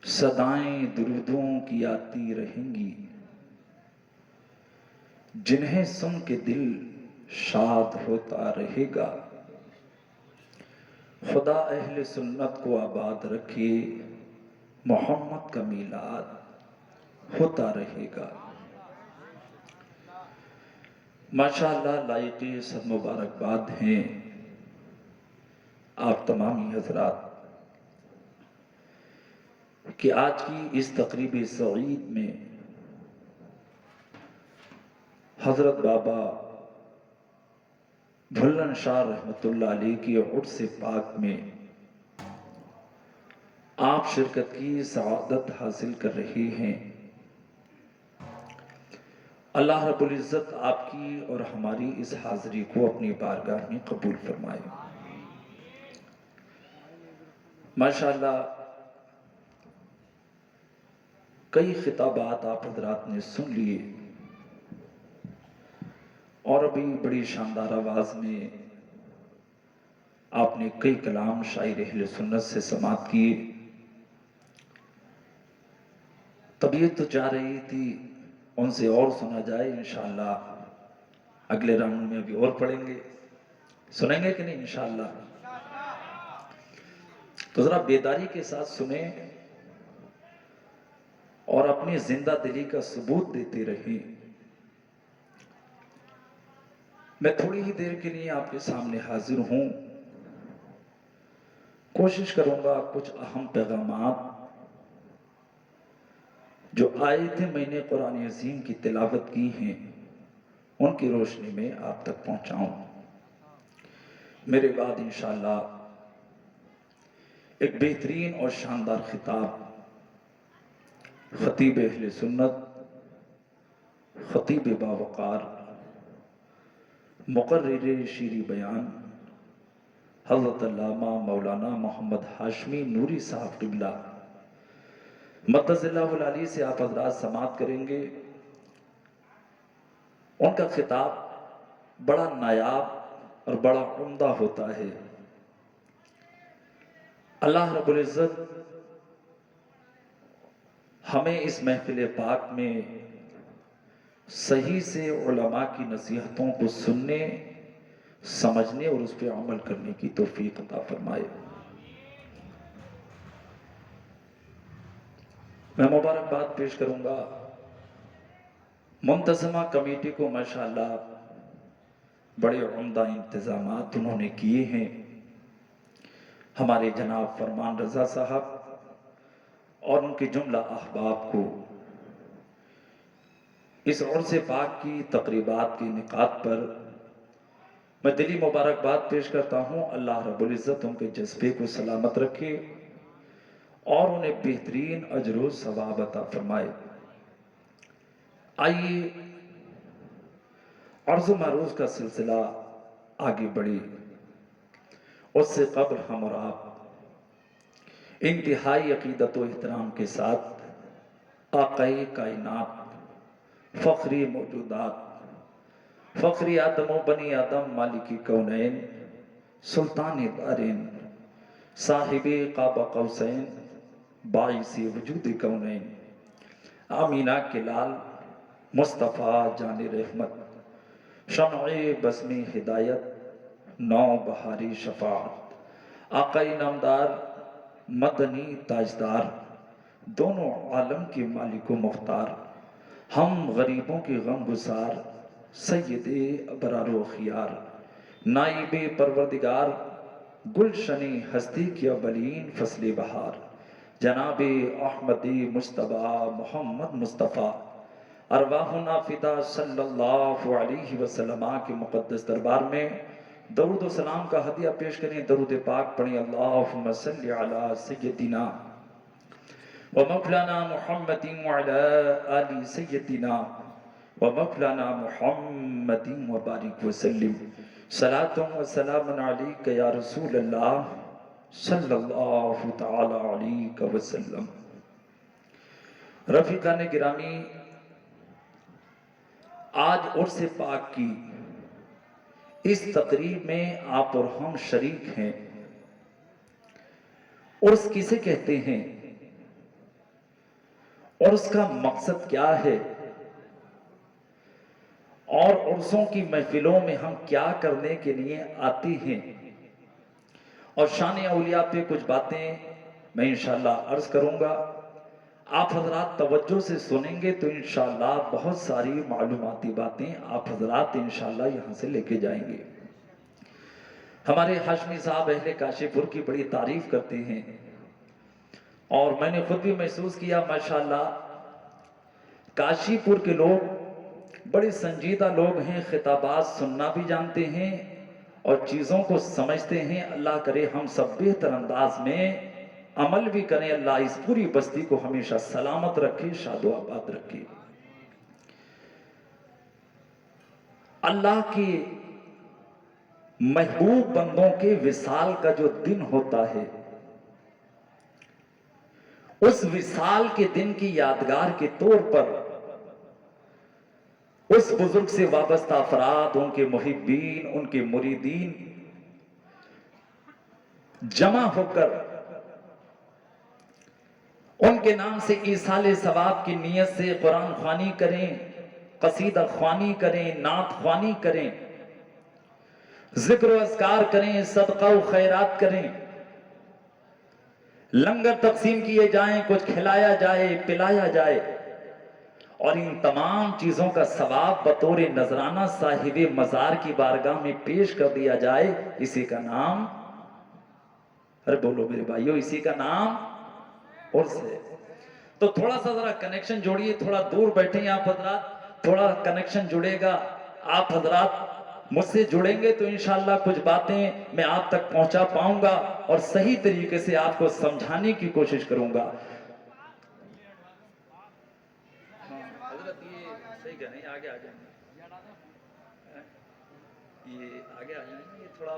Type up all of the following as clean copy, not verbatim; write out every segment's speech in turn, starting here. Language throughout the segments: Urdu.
صدائیں درودوں کی آتی رہیں گی، جنہیں سن کے دل شاد ہوتا رہے گا۔ خدا اہل سنت کو آباد رکھے، محمد کا میلاد ہوتا رہے گا۔ ماشاءاللہ لائق سب مبارکباد ہیں آپ تمامی حضرات کہ آج کی اس تقریب سعید میں حضرت بابا بھلن شاہ رحمۃ اللہ علیہ کی عرس پاک میں آپ شرکت کی سعادت حاصل کر رہے ہیں۔ اللہ رب العزت آپ کی اور ہماری اس حاضری کو اپنی بارگاہ میں قبول فرمائے۔ ماشاءاللہ کئی خطابات آپ حضرات نے سن لیے اور ابھی بڑی شاندار آواز میں آپ نے کئی کلام شاعر اہل سنت سے سماعت کیے۔ طبیعت تو چاہ رہی تھی ان سے اور سنا جائے، انشاءاللہ اگلے راؤنڈ میں ابھی اور پڑھیں گے، سنیں گے کہ نہیں انشاءاللہ؟ تو ذرا بیداری کے ساتھ سنیں اور اپنی زندہ دلی کا ثبوت دیتے رہیں۔ میں تھوڑی ہی دیر کے لیے آپ کے سامنے حاضر ہوں، کوشش کروں گا کچھ اہم پیغامات جو آئے تھے میں نے قرآن عظیم کی تلاوت کی ہیں ان کی روشنی میں آپ تک پہنچاؤں۔ میرے بعد انشاءاللہ ایک بہترین اور شاندار خطاب خطیب اہل سنت، خطیب باوقار، مقرر شیریں بیان حضرت علامہ مولانا محمد ہاشمی نوری صاحب قبلہ مقدس اللہ العلی سے آپ حضرات سماعت کریں گے۔ ان کا خطاب بڑا نایاب اور بڑا عمدہ ہوتا ہے۔ اللہ رب العزت ہمیں اس محفل پاک میں صحیح سے علماء کی نصیحتوں کو سننے، سمجھنے اور اس پہ عمل کرنے کی توفیق عطا فرمائے۔ میں مبارکباد پیش کروں گا منتظمہ کمیٹی کو، ماشاءاللہ بڑے عمدہ انتظامات انہوں نے کیے ہیں۔ ہمارے جناب فرمان رضا صاحب اور ان کے جملہ احباب کو اس عرس پاک کی تقریبات کے انعقاد پر میں دلی مبارکباد پیش کرتا ہوں۔ اللہ رب العزت ان کے جذبے کو سلامت رکھے اور انہیں بہترین اجر و ثواب عطا فرمائے۔ آئیے عرض و معروض کا سلسلہ آگے بڑھے، اس سے قبل ہم اور آپ انتہائی عقیدت و احترام کے ساتھ آقائے کائنات، فخری موجودات، فخری آدم و بنی آدم، مالکی کونین، سلطان دارین، صاحب قاب قوسین، باعث وجود کونین، آمینہ کے لال مصطفیٰ جان رحمت، شمع بزم ہدایت، نو بہاری شفاعت، آقائے نامدار، مدنی تاجدار، دونوں عالم کے مالک و مختار، ہم غریبوں کے غم گسار، سید ابرار و خیار، نائب پروردگار، گلشن ہستی کی اولین فصل بہار، جناب احمد مصطفیٰ محمد مصطفیٰ، ارواحنا فدا صلی اللہ علیہ وسلم کے مقدس دربار میں درود و سلام کا ہدیہ پیش کریں۔ درود پاک پڑھیں۔ اللہم صلی علی سیدنا و مولانا محمد وعلی آل سیدنا و مولانا محمد وبارک وسلم، صلاۃ و سلام علیک یا رسول اللہ صلی اللہ تعالی علیہ وسلم۔ رفیقان گرامی، آج عرس پاک کی اس تقریب میں آپ اور ہم شریک ہیں۔ عرس کسے کہتے ہیں؟ عرس کا مقصد کیا ہے اور عرسوں کی محفلوں میں ہم کیا کرنے کے لیے آتے ہیں، اور شان اولیاء پہ کچھ باتیں میں انشاءاللہ عرض کروں گا. آپ حضرات توجہ سے سنیں گے تو انشاءاللہ بہت ساری معلوماتی باتیں آپ حضرات انشاءاللہ یہاں سے لے کے جائیں گے. ہمارے ہاشمی صاحب اہل کاشی پور کی بڑی تعریف کرتے ہیں، اور میں نے خود بھی محسوس کیا ماشاءاللہ کاشی پور کے لوگ بڑے سنجیدہ لوگ ہیں، خطابات سننا بھی جانتے ہیں اور چیزوں کو سمجھتے ہیں. اللہ کرے ہم سب بہتر انداز میں عمل بھی کریں. اللہ اس پوری بستی کو ہمیشہ سلامت رکھے، شاد و آباد رکھے. اللہ کے محبوب بندوں کے وصال کا جو دن ہوتا ہے، اس وصال کے دن کی یادگار کے طور پر اس بزرگ سے وابستہ افراد، ان کے محبین، ان کے مریدین جمع ہو کر ان کے نام سے ایصال ثواب کی نیت سے قرآن خوانی کریں، قصیدہ خوانی کریں، نعت خوانی کریں، ذکر و اذکار کریں، صدقہ و خیرات کریں، لنگر تقسیم کیے جائیں، کچھ کھلایا جائے، پلایا جائے، اور ان تمام چیزوں کا ثواب بطور نذرانہ صاحب مزار کی بارگاہ میں پیش کر دیا جائے. اسی کا نام، ارے بولو میرے بھائیو، اسی کا نام عرس ہے. تو تھوڑا سا ذرا کنیکشن جوڑیے، تھوڑا دور بیٹھیں ہیں آپ حضرات، تھوڑا کنیکشن جڑے گا. آپ حضرات مجھ سے جڑیں گے تو انشاءاللہ کچھ باتیں میں آپ تک پہنچا پاؤں گا اور صحیح طریقے سے آپ کو سمجھانے کی کوشش کروں گا. حضرت یہ صحیح کہ نہیں، آگے آ جائیں گے، یہ آگے آ جائیں گے، یہ تھوڑا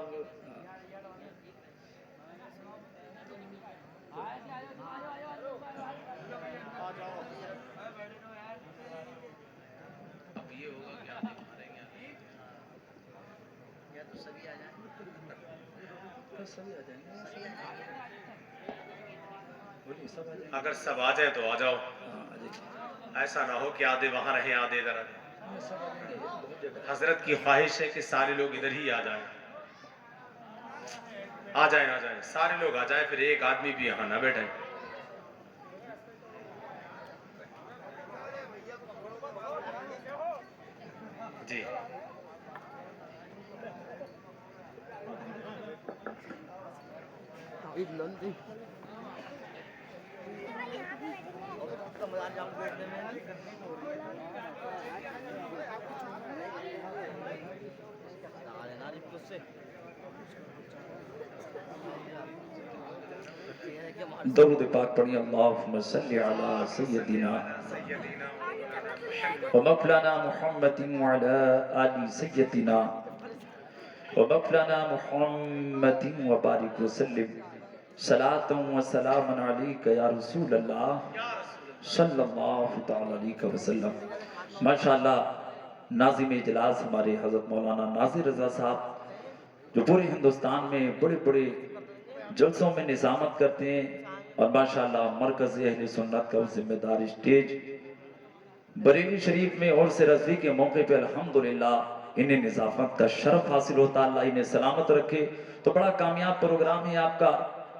اگر سب آ جائے تو آ جاؤ، ایسا نہ ہو کہ آدھے وہاں رہیں آدھے ادھر. حضرت کی خواہش ہے کہ سارے لوگ ادھر ہی آ جائیں. آ جائیں سارے لوگ آ جائیں، پھر ایک آدمی بھی یہاں نہ بیٹھے. جی درود پاک پڑھیں. اللہم صلی علی سیدنا ومولانا محمد وعلی آل سیدنا ومولانا محمد وبارک وسلم. صلاۃ و سلام علیک یا رسول اللہ صلی اللہ تعالی علیہ وسلم. ماشاءاللہ ناظم اجلاس ہمارے حضرت مولانا ناظر رضا صاحب جو پورے ہندوستان میں بڑے بڑے جلسوں میں نظامت کرتے ہیں، اور ماشاءاللہ مرکز اہل سنت کا ذمہ دار اسٹیج بریلی شریف میں عرس رضوی کے موقع پہ الحمدللہ انہیں نظافت کا شرف حاصل ہوتا. اللہ انہیں سلامت رکھے. تو بڑا کامیاب پروگرام ہے آپ کا.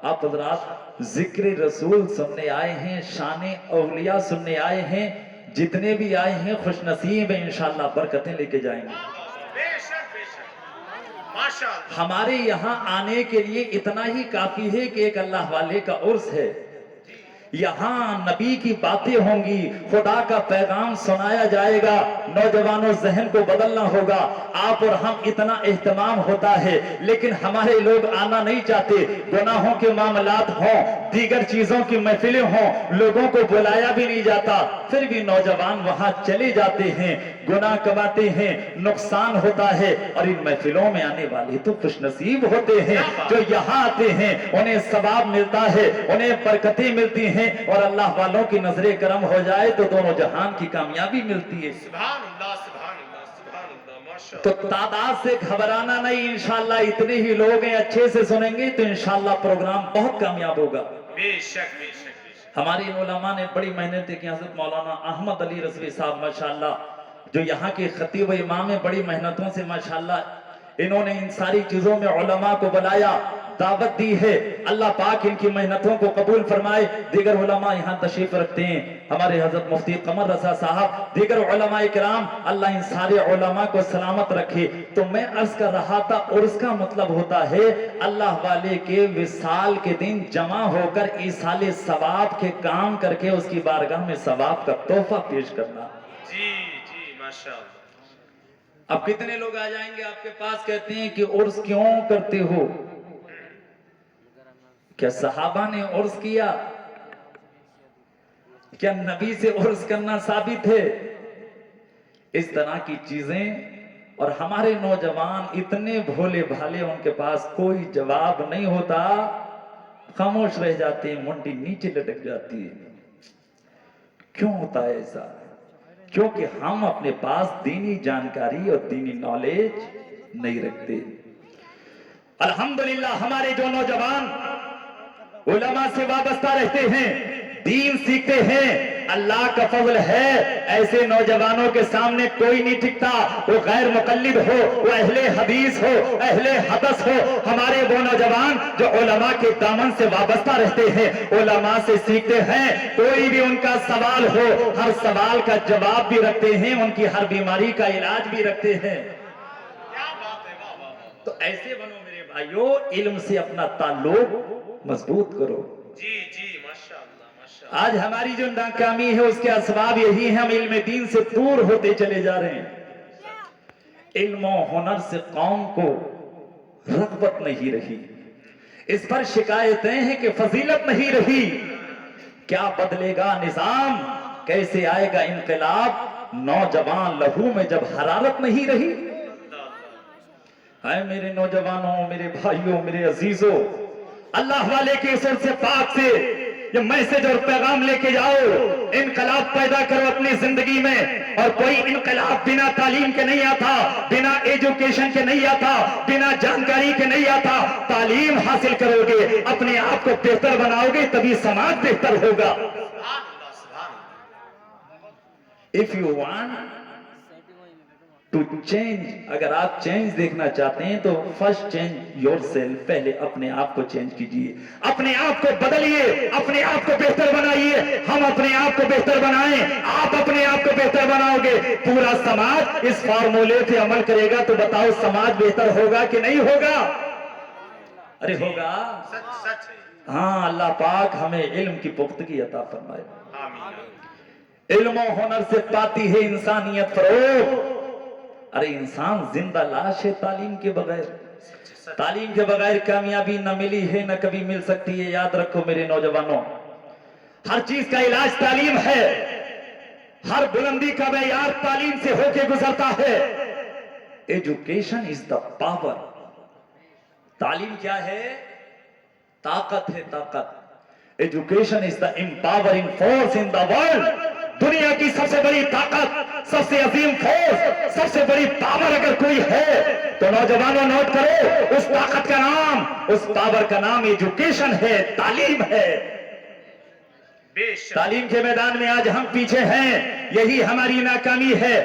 آپ حضرات ذکر رسول سننے آئے ہیں، شان اولیاء سننے آئے ہیں. جتنے بھی آئے ہیں خوش نصیب ہیں، انشاءاللہ برکتیں لے کے جائیں گے. ہمارے یہاں آنے کے لیے اتنا ہی کافی ہے کہ ایک اللہ والے کا عرس ہے. یہاں نبی کی باتیں ہوں گی، خدا کا پیغام سنایا جائے گا، نوجوانوں ذہن کو بدلنا ہوگا. آپ اور ہم اتنا اہتمام ہوتا ہے لیکن ہمارے لوگ آنا نہیں چاہتے. گناہوں کے معاملات ہوں، دیگر چیزوں کی محفلیں ہوں، لوگوں کو بلایا بھی نہیں جاتا، پھر بھی نوجوان وہاں چلے جاتے ہیں، گناہ کماتے ہیں، نقصان ہوتا ہے. اور ان محفلوں میں آنے والے تو خوش نصیب ہوتے ہیں جو یہاں آتے ہیں، انہیں ثواب ملتا ہے، انہیں برکتیں ملتی ہیں، اور اللہ والوں کی نظر کرم ہو جائے تو دونوں جہان کی کامیابی ملتی ہے. سبحان اللہ سبحان اللہ سبحان اللہ ماشاء تو اللہ. تعداد سے گھبرانا نہیں، انشاءاللہ اتنے ہی لوگ ہیں، اچھے سے سنیں گے تو انشاءاللہ پروگرام بہت کامیاب ہوگا. بے شک بے شک. ہمارے ان علماء نے بڑی محنتیں کی. حضرت مولانا احمد علی رضوی صاحب ماشاءاللہ جو یہاں کے خطیب و امام ہیں، بڑی محنتوں سے ماشاءاللہ انہوں نے ان ساری چیزوں میں علماء کو بلایا، دعوت دی ہے. اللہ پاک ان کی محنتوں کو قبول فرمائے. دیگر علماء یہاں تشریف رکھتے ہیں، ہمارے حضرت مفتی قمر رضا صاحب، دیگر علماء کرام، اللہ ان سارے علماء کو سلامت رکھے. تو میں عرض کر رہا تھا، عرس کا مطلب ہوتا ہے اللہ والے کے وصال کے دن جمع ہو کر ایصال ثواب کے کام کر کے اس کی بارگاہ میں ثواب کا تحفہ پیش کرنا. جی جی ماشاءاللہ. اب کتنے لوگ آ جائیں گے آپ کے پاس کہتے ہیں کہ عرس کیوں کرتے ہو؟ کیا صحابہ نے عرس کیا؟ کیا نبی سے عرس کرنا ثابت ہے؟ اس طرح کی چیزیں. اور ہمارے نوجوان اتنے بھولے بھالے، ان کے پاس کوئی جواب نہیں ہوتا، خاموش رہ جاتے ہیں، منڈی نیچے لٹک جاتی ہے. کیوں ہوتا ہے ایسا؟ کیونکہ ہم اپنے پاس دینی جانکاری اور دینی نالج نہیں رکھتے. الحمدللہ ہمارے جو نوجوان علماء سے وابستہ رہتے ہیں، دین سیکھتے ہیں، اللہ کا فضل ہے، ایسے نوجوانوں کے سامنے کوئی نہیں ٹکتا. وہ غیر مقلد ہو، وہ اہل حدیث ہو، اہل حدث ہو. ہمارے وہ نوجوان جو علماء کے دامن سے وابستہ رہتے ہیں، علماء سے سیکھتے ہیں، کوئی بھی ان کا سوال ہو، ہر سوال کا جواب بھی رکھتے ہیں، ان کی ہر بیماری کا علاج بھی رکھتے ہیں. تو ایسے بنو میرے بھائیو، علم سے اپنا تعلق مضبوط کرو. جی جی ماشاءاللہ ماشاءاللہ. آج ہماری جو ناکامی ہے اس کے اسباب یہی ہیں، ہم علم دین سے دور ہوتے چلے جا رہے ہیں. علم و ہنر سے قوم کو رغبت نہیں رہی. اس پر شکایتیں ہیں کہ فضیلت نہیں رہی. کیا بدلے گا نظام؟ کیسے آئے گا انقلاب؟ نوجوان لہو میں جب حرارت نہیں رہی. اے میرے نوجوانوں، میرے بھائیوں، میرے عزیزوں، اللہ والے کے سر سے پاک سے یہ میسج اور پیغام لے کے جاؤ. انقلاب پیدا کرو اپنی زندگی میں. اور کوئی انقلاب بنا تعلیم کے نہیں آتا، بنا ایجوکیشن کے نہیں آتا، بنا جانکاری کے نہیں آتا. تعلیم حاصل کرو گے، اپنے آپ کو بہتر بناؤ گے، تبھی سماج بہتر ہوگا. If you want to change، اگر آپ چینج دیکھنا چاہتے ہیں تو فرسٹ چینج یور سیلف، پہلے اپنے آپ کو چینج کیجئے، اپنے آپ کو بدلیے، اپنے آپ کو بہتر بنائیے. ہم اپنے آپ کو بہتر بنائیں، آپ اپنے آپ کو بہتر بناؤ گے، پورا سماج اس فارمولے پہ عمل کرے گا. تو بتاؤ سماج بہتر ہوگا کہ نہیں ہوگا؟ ارے ہوگا. سچ ہے. ہاں، اللہ پاک ہمیں علم کی پختگی عطا فرمائے. آمین. علم و ہنر سے پاتی ہے انسانیت فروغ. ارے انسان زندہ لاش ہے تعلیم کے بغیر. تعلیم کے بغیر کامیابی نہ ملی ہے، نہ کبھی مل سکتی ہے. یاد رکھو میرے نوجوانوں، ہر چیز کا علاج تعلیم ہے. ہر بلندی کا معیار تعلیم سے ہو کے گزرتا ہے. Education is the power. تعلیم کیا ہے؟ طاقت ہے، طاقت. Education is the empowering force in the world. دنیا کی سب سے بڑی طاقت، سب سے عظیم فورس، سب سے بڑی پاور اگر کوئی ہے تو نوجوانوں نوٹ کرو، اس طاقت کا نام، اس پاور کا نام ایجوکیشن ہے، تعلیم ہے. تعلیم کے میدان میں آج ہم پیچھے ہیں، یہی ہماری ناکامی ہے.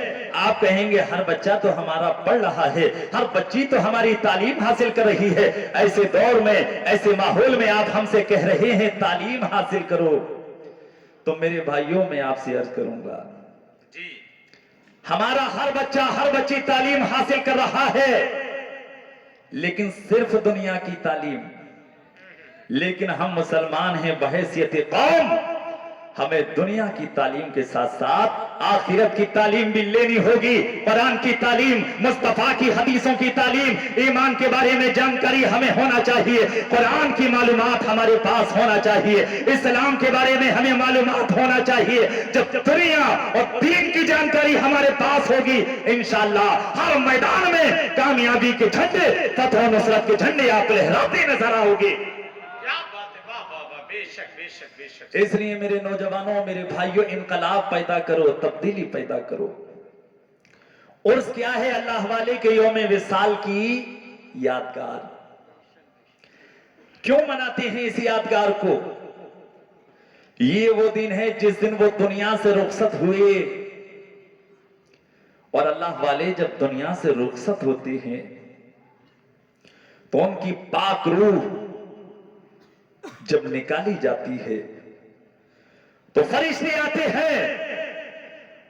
آپ کہیں گے ہر بچہ تو ہمارا پڑھ رہا ہے، ہر بچی تو ہماری تعلیم حاصل کر رہی ہے. ایسے دور میں، ایسے ماحول میں آپ ہم سے کہہ رہے ہیں تعلیم حاصل کرو. تو میرے بھائیوں میں آپ سے عرض کروں گا، جی ہمارا ہر بچہ، ہر بچی تعلیم حاصل کر رہا ہے، لیکن صرف دنیا کی تعلیم. لیکن ہم مسلمان ہیں بحیثیت قوم، ہمیں دنیا کی تعلیم کے ساتھ ساتھ آخرت کی تعلیم بھی لینی ہوگی. قرآن کی تعلیم، مصطفیٰ کی حدیثوں کی تعلیم، ایمان کے بارے میں جانکاری ہمیں ہونا چاہیے، قرآن کی معلومات ہمارے پاس ہونا چاہیے، اسلام کے بارے میں ہمیں معلومات ہونا چاہیے. جب دنیا اور دین کی جانکاری ہمارے پاس ہوگی، انشاءاللہ ہر میدان میں کامیابی کے جھنڈے، فتح و نصرت کے جھنڈے آپ لہراتے نظر آؤ گے. اس لیے میرے نوجوانوں، میرے بھائیوں، انقلاب پیدا کرو، تبدیلی پیدا کرو. عرس کیا ہے؟ اللہ والے کے یوم وصال کی یادگار. کیوں مناتے ہیں اس یادگار کو؟ یہ وہ دن ہے جس دن وہ دنیا سے رخصت ہوئے، اور اللہ والے جب دنیا سے رخصت ہوتے ہیں تو ان کی پاک روح جب نکالی جاتی ہے تو فرشتے آتے ہیں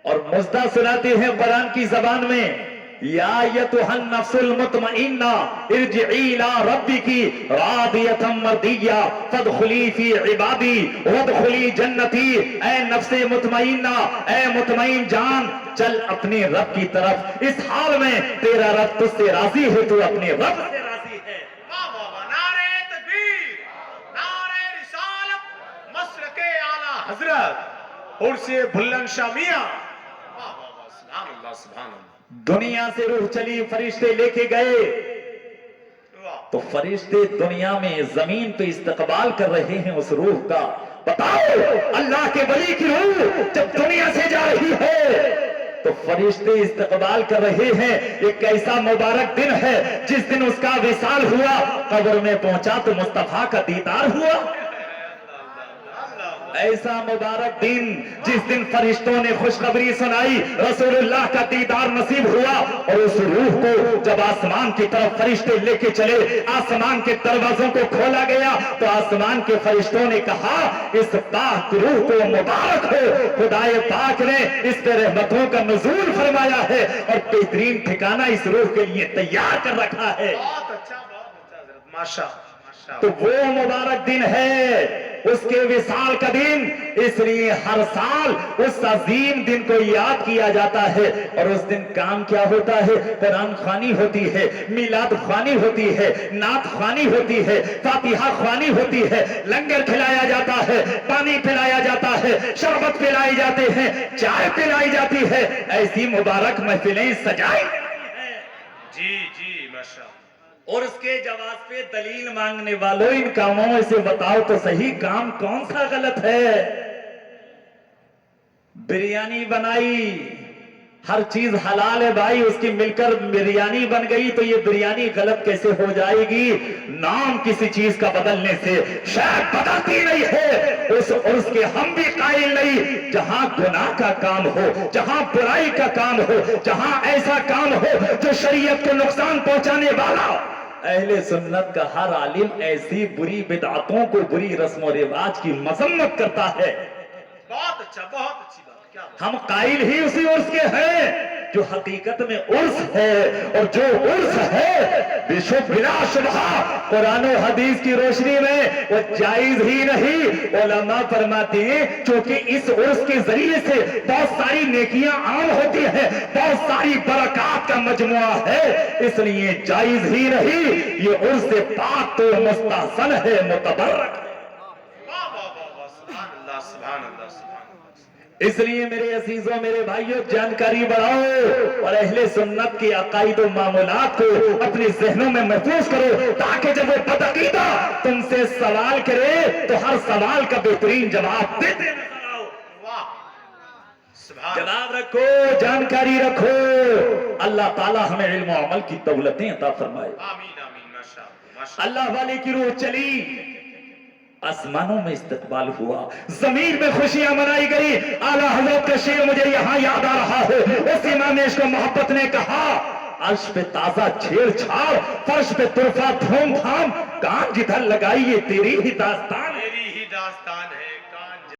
اور مژدہ سناتے ہیں قرآن کی زبان میں، یا ایتھا النفس المطمئنہ ارجعی الی ربک راضیۃ مرضیہ فادخلی فی عبادی وادخلی جنتی۔ اے نفس مطمئنہ، اے مطمئن جان، چل اپنے رب کی طرف، اس حال میں تیرا رب تجھ سے راضی ہے، تو اپنے رب سے راضی ہے۔ واہ واہ واہ، نعرہ تکبیر، نعرہ رسالت، مسلک اعلیٰ حضرت عرس بلند شاہ میاں۔ واہ واہ واہ، سبحان اللہ سبحان اللہ۔ دنیا سے روح چلی، فرشتے لے کے گئے واہ، تو فرشتے دنیا میں زمین پہ استقبال کر رہے ہیں اس روح کا۔ بتاؤ، اللہ کے ولی کی روح جب دنیا سے جا رہی ہے تو فرشتے استقبال کر رہے ہیں۔ ایک ایسا مبارک دن ہے جس دن اس کا وصال ہوا، قبر میں پہنچا تو مصطفیٰ کا دیدار ہوا۔ ایسا مبارک دن جس دن فرشتوں نے خوشخبری سنائی، رسول اللہ کا دیدار نصیب ہوا، اور اس روح کو جب آسمان کی طرف فرشتے لے کے چلے، آسمان کے دروازوں کو کھولا گیا تو آسمان کے فرشتوں نے کہا، اس پاک روح کو مبارک ہو، خدائے پاک نے اس پہ رحمتوں کا نزول فرمایا ہے اور بہترین ٹھکانہ اس روح کے لیے تیار کر رکھا ہے۔ بہت اچھا حضرت، ماشاء تو وہ مبارک دن ہے، اس کے وصال کا دن، اس لیے ہر سال اس عظیم دن کو یاد کیا جاتا ہے۔ اور اس دن کام کیا ہوتا ہے؟ قرآن خوانی ہوتی ہے، میلاد خوانی ہوتی ہے، نعت خوانی ہوتی ہے، فاتحہ خوانی ہوتی ہے، لنگر کھلایا جاتا ہے، پانی پلایا جاتا ہے، شربت پلائے جاتے ہیں، چائے پلائی جاتی ہے، ایسی مبارک محفلیں سجائی جاتی ہیں۔ جی جی ماشاء اللہ۔ اور اس کے جواز پہ دلیل مانگنے والوں، ان کاموں میں سے بتاؤ تو صحیح کام کون سا غلط ہے؟ بریانی بنائی، ہر چیز حلال ہے بھائی، اس کی مل کر بریانی بن گئی تو یہ بریانی غلط کیسے ہو جائے گی؟ نام کسی چیز کا بدلنے سے شاید بدلتی نہیں ہے، اس عرس کے ہم بھی قائل نہیں۔ جہاں گناہ کا کام ہو، جہاں برائی کا کام ہو، جہاں ایسا کام ہو جو شریعت کو نقصان پہنچانے والا، اہل سنت کا ہر عالم ایسی بری بدعتوں کو، بری رسم و رواج کی مذمت کرتا ہے۔ بہت اچھا، بہت اچھی بات، کیا بات۔ ہم قائل ہی اسی عرس کے ہیں جو حقیقت میں عرس ہے، اور جو عرس ہے بلا شبہ قرآن و حدیث کی روشنی میں وہ جائز ہی نہیں۔ علماء فرماتے ہیں چونکہ اس عرس کے ذریعے سے بہت ساری نیکیاں عام ہوتی ہیں، بہت ساری برکات کا مجموعہ ہے، اس لیے جائز ہی نہیں، یہ عرس پاک تو مستحسن ہے، متبرک ہے۔ واہ واہ واہ واہ، سبحان اللہ سبحان اللہ سبحان اللہ۔ اس لیے میرے عزیزوں، میرے بھائیوں، جانکاری بڑھاؤ اور اہل سنت کے عقائد و معاملات کو اپنے ذہنوں میں محفوظ کرو، تاکہ جب وہ بدعقیدہ تم سے سوال کرے تو ہر سوال کا بہترین جواب دیتے نظر آؤ۔ واہ، سبحان اللہ۔ جواب رکھو، جانکاری رکھو، اللہ تعالی ہمیں علم و عمل کی دولتیں عطا فرمائے۔ آمین آمین، ماشاء اللہ ماشاء اللہ۔ اللہ والے کی روح چلی، آسمانوں میں استقبال ہوا، زمین میں خوشیاں منائی گئی۔ اعلیٰ حضرت کا شعر مجھے یہاں یاد آ رہا ہے، اس امام عشق و محبت نے کہا، عرش پہ تازہ چھیڑ چھاڑ، فرش پہ طرفہ دھوم دھام، کان جدھر لگائی یہ تیری ہی داستان ہے۔ میری ہی داستان ہے۔